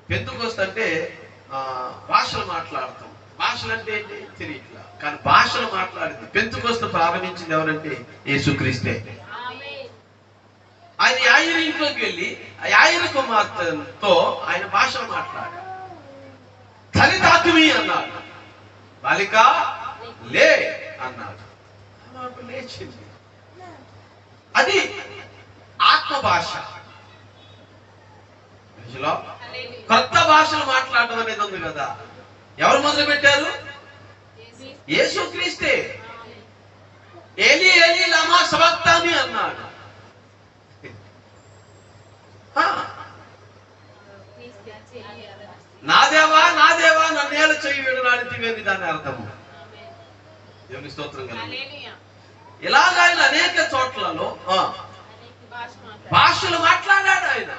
Pentecost అంటే భాషలు మాట్లాడతాం. భాషలు అంటే ఏంటి తెలియట్లా, కానీ భాషలు మాట్లాడింది. పెంతెకోస్తు ప్రారంభించింది ఎవరంటే యేసుక్రీస్తే. ఆయన యాయిరు ఇంట్లోకి వెళ్ళి ఆ యాయిరు కుమార్తెతో ఆయన భాషలు మాట్లాడారు. తలితాకుమి అన్నాడు, బాలిక లే అన్నాడు, లేచింది. అది ఆత్మ భాష. కొత్త భాషలు మాట్లాడడం అనేది ఉంది కదా. ఎవరు మొదలు పెట్టారు? యేసుక్రీస్తే. ఏలీ ఏలీ లమా సబక్తాని అన్నాడు. నా దేవా నా దేవా నన్నేల చెయ్యి విడనాడితివేంది దాని అర్థము. దేవుని స్తోత్రం కదా. ఇలాగ ఆయన అనేక చోట్లలో భాషలు మాట్లాడాడు ఆయన.